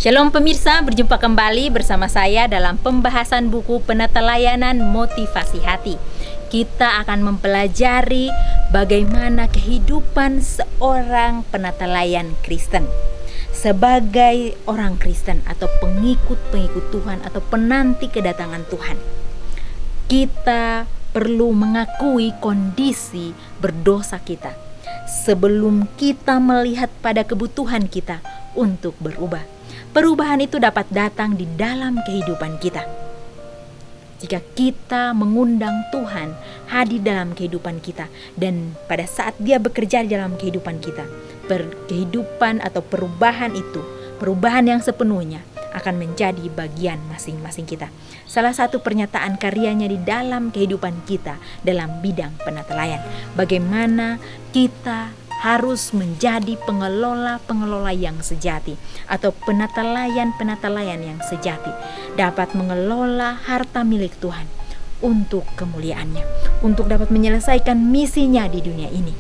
Shalom pemirsa, berjumpa kembali bersama saya dalam pembahasan buku Penatelayanan Motivasi Hati. Kita akan mempelajari bagaimana kehidupan seorang penatelayan Kristen. Sebagai orang Kristen atau pengikut-pengikut Tuhan atau penanti kedatangan Tuhan, kita perlu mengakui kondisi berdosa kita sebelum kita melihat pada kebutuhan kita untuk berubah. Perubahan itu dapat datang di dalam kehidupan kita jika kita mengundang Tuhan hadir dalam kehidupan kita, dan pada saat Dia bekerja di dalam kehidupan kita, kehidupan atau perubahan itu, perubahan yang sepenuhnya akan menjadi bagian masing-masing kita. Salah satu pernyataan karyanya di dalam kehidupan kita dalam bidang penatelayan, bagaimana kita harus menjadi pengelola-pengelola yang sejati atau penatelayan-penatelayan yang sejati, dapat mengelola harta milik Tuhan untuk kemuliaannya, untuk dapat menyelesaikan misinya di dunia ini.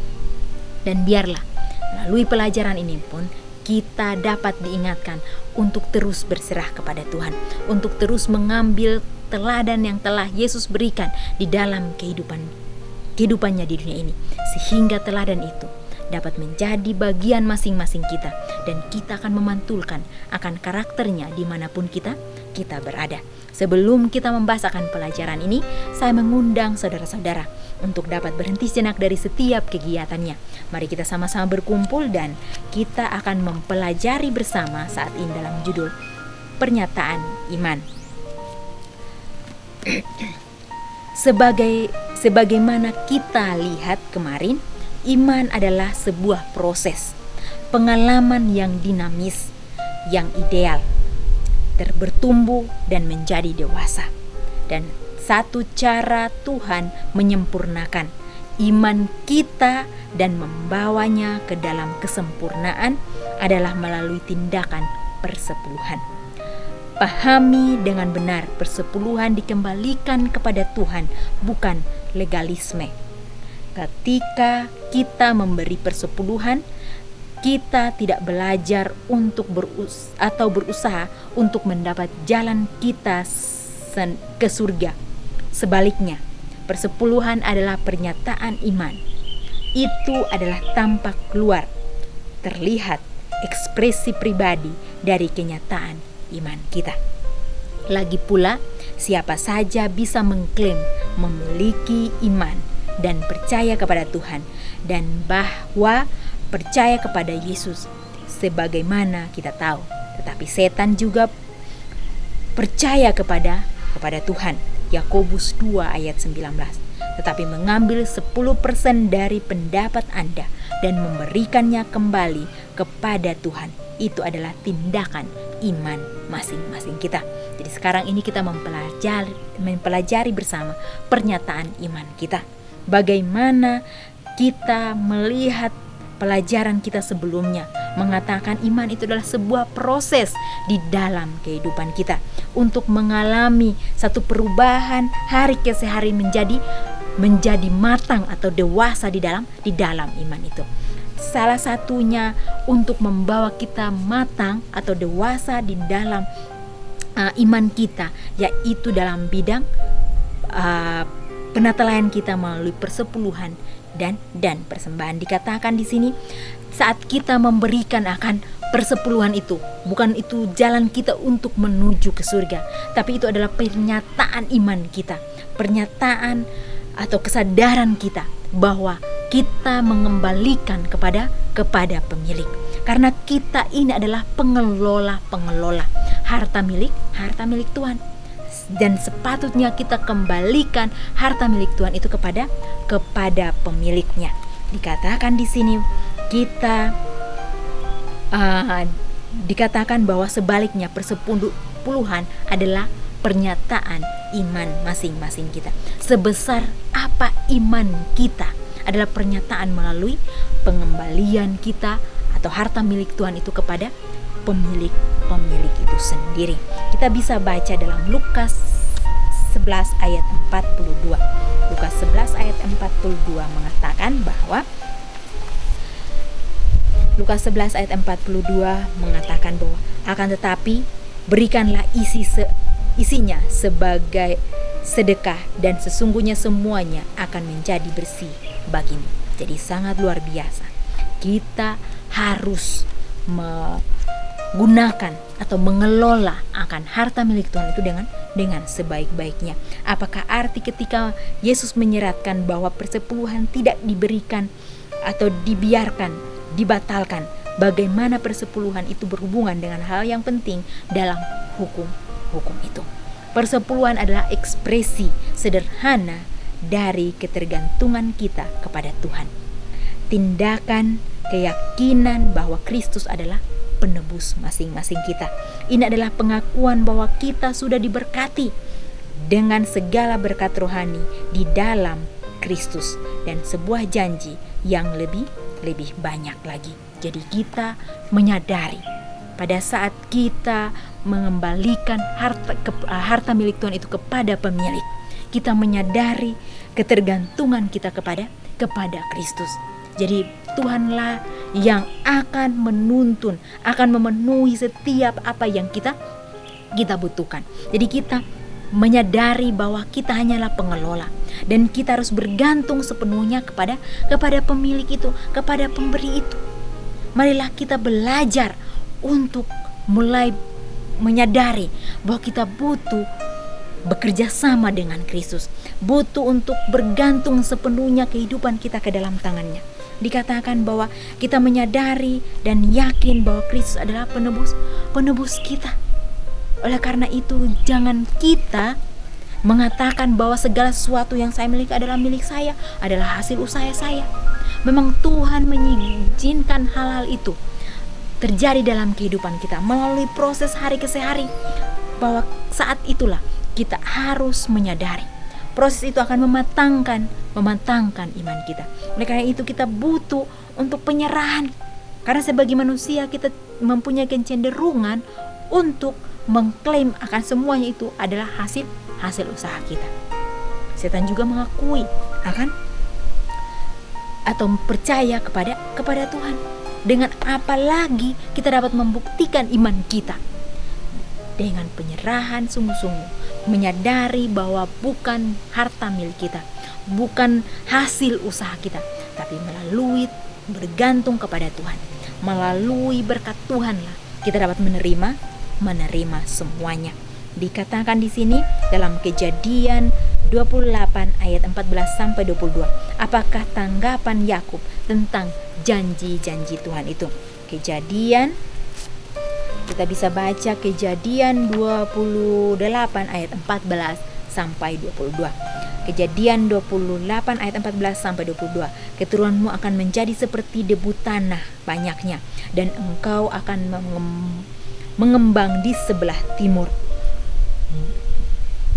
Dan biarlah melalui pelajaran ini pun kita dapat diingatkan untuk terus berserah kepada Tuhan, untuk terus mengambil teladan yang telah Yesus berikan di dalam kehidupannya di dunia ini, sehingga teladan itu dapat menjadi bagian masing-masing kita, dan kita akan memantulkan akan karakternya dimanapun kita berada. Sebelum kita membahas akan pelajaran ini, saya mengundang saudara-saudara untuk dapat berhenti sejenak dari setiap kegiatannya. Mari kita sama-sama berkumpul dan kita akan mempelajari bersama saat ini dalam judul Pernyataan Iman. Sebagaimana kita lihat kemarin, iman adalah sebuah proses, pengalaman yang dinamis, yang ideal, bertumbuh dan menjadi dewasa. Dan satu cara Tuhan menyempurnakan iman kita dan membawanya ke dalam kesempurnaan adalah melalui tindakan persepuluhan. Pahami dengan benar, persepuluhan dikembalikan kepada Tuhan, bukan legalisme. Ketika kita memberi persepuluhan, kita tidak belajar untuk berusaha untuk mendapat jalan kita ke surga. Sebaliknya, persepuluhan adalah pernyataan iman. Itu adalah tampak keluar, terlihat ekspresi pribadi dari kenyataan iman kita. Lagi pula, siapa saja bisa mengklaim memiliki iman dan percaya kepada Tuhan, dan bahwa percaya kepada Yesus sebagaimana kita tahu. Tetapi setan juga percaya kepada Tuhan. Yakobus 2 ayat 19. Tetapi mengambil 10% dari pendapat Anda dan memberikannya kembali kepada Tuhan, itu adalah tindakan iman masing-masing kita. Jadi sekarang ini kita mempelajari bersama pernyataan iman kita. Bagaimana kita melihat pelajaran kita sebelumnya mengatakan iman itu adalah sebuah proses di dalam kehidupan kita untuk mengalami satu perubahan hari ke hari menjadi matang atau dewasa di dalam iman itu. Salah satunya untuk membawa kita matang atau dewasa di dalam iman kita, yaitu dalam bidang penatelayan kita melalui persepuluhan dan persembahan. Dikatakan di sini, saat kita memberikan akan persepuluhan itu, bukan itu jalan kita untuk menuju ke surga, tapi itu adalah pernyataan iman kita, pernyataan atau kesadaran kita bahwa kita mengembalikan kepada pemilik, karena kita ini adalah pengelola harta milik Tuhan. Dan sepatutnya kita kembalikan harta milik Tuhan itu kepada pemiliknya. Dikatakan di sini dikatakan bahwa sebaliknya persepuluhan adalah pernyataan iman masing-masing kita. Sebesar apa iman kita adalah pernyataan melalui pengembalian kita atau harta milik Tuhan itu kepada pemilik itu sendiri. Kita bisa baca dalam Lukas 11 ayat 42. Lukas 11 ayat 42 mengatakan bahwa Lukas 11 ayat 42 mengatakan bahwa akan tetapi berikanlah isinya sebagai sedekah dan sesungguhnya semuanya akan menjadi bersih bagimu. Jadi sangat luar biasa. Kita harus menggunakan atau mengelola akan harta milik Tuhan itu dengan sebaik-baiknya. Apakah arti ketika Yesus menyeratkan bahwa persepuluhan tidak diberikan atau dibiarkan, dibatalkan? Bagaimana persepuluhan itu berhubungan dengan hal yang penting dalam hukum itu? Persepuluhan adalah ekspresi sederhana dari ketergantungan kita kepada Tuhan. Tindakan keyakinan bahwa Kristus adalah penebus masing-masing kita. Ini adalah pengakuan bahwa kita sudah diberkati dengan segala berkat rohani di dalam Kristus dan sebuah janji yang lebih banyak lagi. Jadi kita menyadari pada saat kita mengembalikan harta milik Tuhan itu kepada pemilik, kita menyadari ketergantungan kita kepada Kristus. Jadi Tuhanlah yang akan menuntun, akan memenuhi setiap apa yang kita butuhkan. Jadi kita menyadari bahwa kita hanyalah pengelola dan kita harus bergantung sepenuhnya kepada pemilik itu, kepada pemberi itu. Marilah kita belajar untuk mulai menyadari bahwa kita butuh bekerja sama dengan Kristus, butuh untuk bergantung sepenuhnya kehidupan kita ke dalam tangannya. Dikatakan bahwa kita menyadari dan yakin bahwa Kristus adalah penebus kita. Oleh karena itu, jangan kita mengatakan bahwa segala sesuatu yang saya miliki adalah milik saya, adalah hasil usaha saya. Memang Tuhan mengizinkan hal-hal itu terjadi dalam kehidupan kita melalui proses hari ke hari, bahwa saat itulah kita harus menyadari proses itu akan mematangkan iman kita. Oleh karena itu kita butuh untuk penyerahan, karena sebagai manusia kita mempunyai kecenderungan untuk mengklaim akan semuanya itu adalah hasil usaha kita. Setan juga mengakui akan atau percaya kepada Tuhan. Dengan apa lagi kita dapat membuktikan iman kita? Dengan penyerahan sungguh-sungguh, menyadari bahwa bukan harta milik kita, bukan hasil usaha kita, tapi melalui bergantung kepada Tuhan, melalui berkat Tuhanlah kita dapat menerima semuanya. Dikatakan di sini dalam Kejadian 28 ayat 14 sampai 22. Apakah tanggapan Yakub tentang janji-janji Tuhan itu? Kejadian, kita bisa baca Kejadian 28 ayat 14 sampai 22. Kejadian 28 ayat 14 sampai 22. Keturunanmu akan menjadi seperti debu tanah banyaknya, dan engkau akan mengembang di sebelah timur,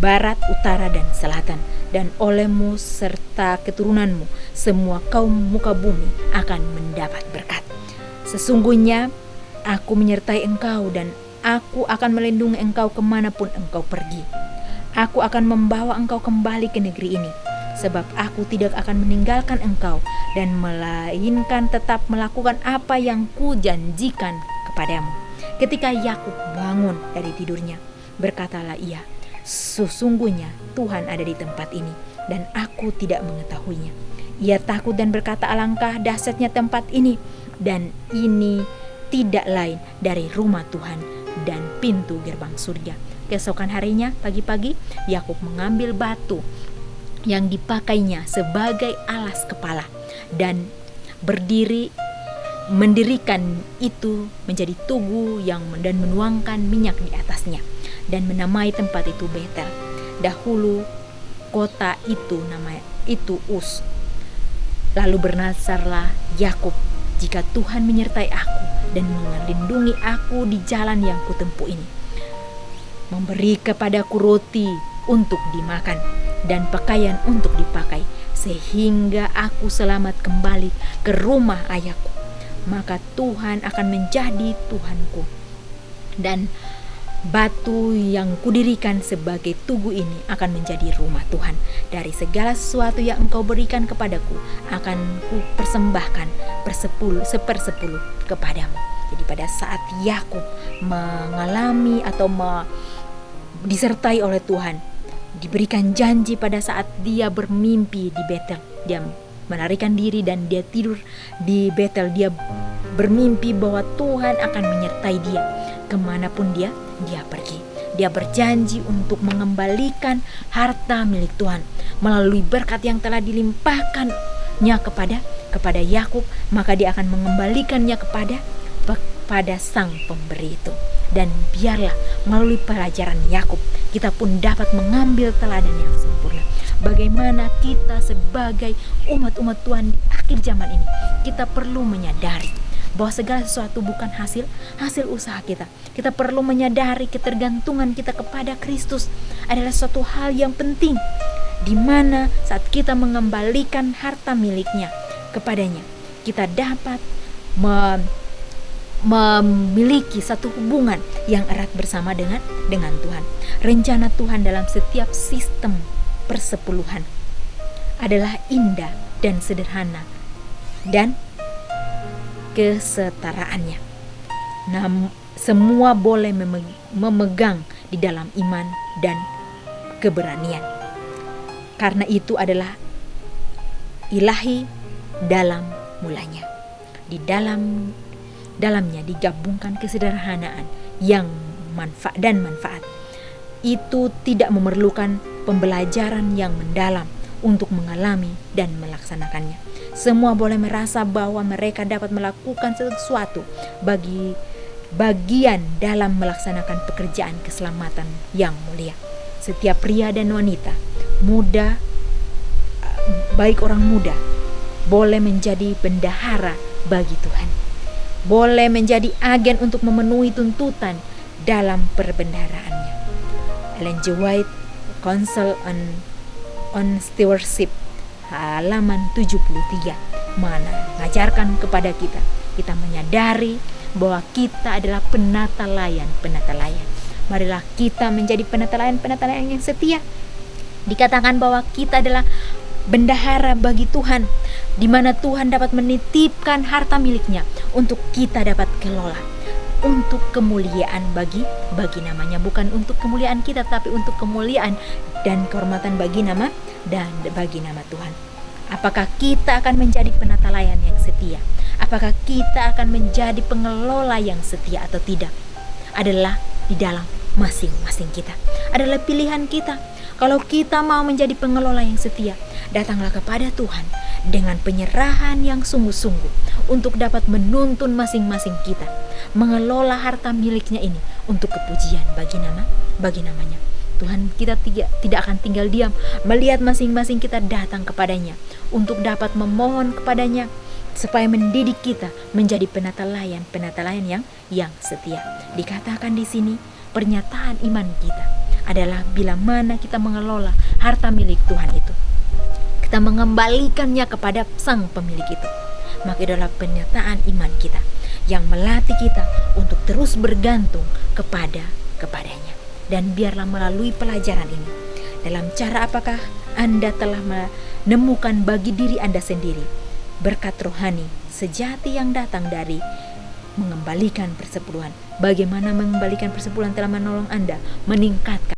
barat, utara, dan selatan. Dan olehmu serta keturunanmu semua kaum muka bumi akan mendapat berkat. Sesungguhnya aku menyertai engkau, dan aku akan melindungi engkau kemanapun engkau pergi. Aku akan membawa engkau kembali ke negeri ini, sebab aku tidak akan meninggalkan engkau, dan melainkan tetap melakukan apa yang kujanjikan kepadamu. Ketika Yakub bangun dari tidurnya, berkatalah ia, sesungguhnya Tuhan ada di tempat ini, dan aku tidak mengetahuinya. Ia takut dan berkata, alangkah dahsyatnya tempat ini, dan ini tidak lain dari rumah Tuhan dan pintu gerbang surga. Keesokan harinya pagi-pagi, Yakub mengambil batu yang dipakainya sebagai alas kepala dan mendirikan itu menjadi tugu dan menuangkan minyak di atasnya, dan menamai tempat itu Betel. Dahulu kota itu namanya itu Uz. Lalu bernazarlah Yakub, jika Tuhan menyertai aku dan melindungi aku di jalan yang kutempuh ini, memberi kepadaku roti untuk dimakan dan pakaian untuk dipakai, sehingga aku selamat kembali ke rumah ayahku, maka Tuhan akan menjadi Tuhanku dan batu yang kudirikan sebagai tugu ini akan menjadi rumah Tuhan. Dari segala sesuatu yang Engkau berikan kepadaku akan ku persembahkan sepersepuluh kepadamu. Jadi pada saat Yakub mengalami atau disertai oleh Tuhan, diberikan janji pada saat dia bermimpi di Betel, dia melarikan diri dan dia tidur di Betel, dia bermimpi bahwa Tuhan akan menyertai dia kemanapun dia pergi. Dia berjanji untuk mengembalikan harta milik Tuhan melalui berkat yang telah dilimpahkannya kepada Yakub, maka dia akan mengembalikannya kepada sang pemberi itu. Dan biarlah melalui pelajaran Yakub kita pun dapat mengambil teladan yang sempurna. Bagaimana kita sebagai umat-umat Tuhan di akhir zaman ini, kita perlu menyadari bahwa segala sesuatu bukan hasil usaha kita. Kita perlu menyadari ketergantungan kita kepada Kristus adalah suatu hal yang penting, di mana saat kita mengembalikan harta miliknya kepadanya, kita dapat memiliki satu hubungan yang erat bersama dengan Tuhan. Rencana Tuhan dalam setiap sistem persepuluhan adalah indah dan sederhana dan kesetaraannya. Semua boleh memegang di dalam iman dan keberanian. Karena itu adalah ilahi dalam mulanya. Di dalamnya digabungkan kesederhanaan yang manfaat. Itu tidak memerlukan pembelajaran yang mendalam untuk mengalami dan melaksanakannya. Semua boleh merasa bahwa mereka dapat melakukan sesuatu bagian dalam melaksanakan pekerjaan keselamatan yang mulia. Setiap pria dan wanita, muda, baik orang muda, boleh menjadi bendahara bagi Tuhan. Boleh menjadi agen untuk memenuhi tuntutan dalam perbendaharaannya. Ellen G. White, Council on Stewardship, halaman 73, mengajarkan kepada kita menyadari bahwa kita adalah penatalayan. Marilah kita menjadi penatalayan yang setia. Dikatakan bahwa kita adalah bendahara bagi Tuhan, di mana Tuhan dapat menitipkan harta miliknya untuk kita dapat kelola, untuk kemuliaan bagi namanya, bukan untuk kemuliaan kita, tapi untuk kemuliaan dan kehormatan bagi nama Tuhan. Apakah kita akan menjadi penatalayan yang setia? Apakah kita akan menjadi pengelola yang setia atau tidak? Adalah di dalam masing-masing kita. Adalah pilihan kita. Kalau kita mau menjadi pengelola yang setia, datanglah kepada Tuhan dengan penyerahan yang sungguh-sungguh untuk dapat menuntun masing-masing kita mengelola harta miliknya ini untuk kepujian bagi namanya. Tuhan kita tidak akan tinggal diam melihat masing-masing kita datang kepadanya untuk dapat memohon kepadanya supaya mendidik kita menjadi penatalayan yang setia. Dikatakan di sini pernyataan iman kita adalah bila mana kita mengelola harta milik Tuhan itu, kita mengembalikannya kepada sang pemilik itu, maka adalah pernyataan iman kita yang melatih kita untuk terus bergantung kepadanya. Dan biarlah melalui pelajaran ini, dalam cara apakah Anda telah menemukan bagi diri Anda sendiri berkat rohani sejati yang datang dari mengembalikan persepuluhan. Bagaimana mengembalikan persepuluhan telah menolong Anda meningkatkan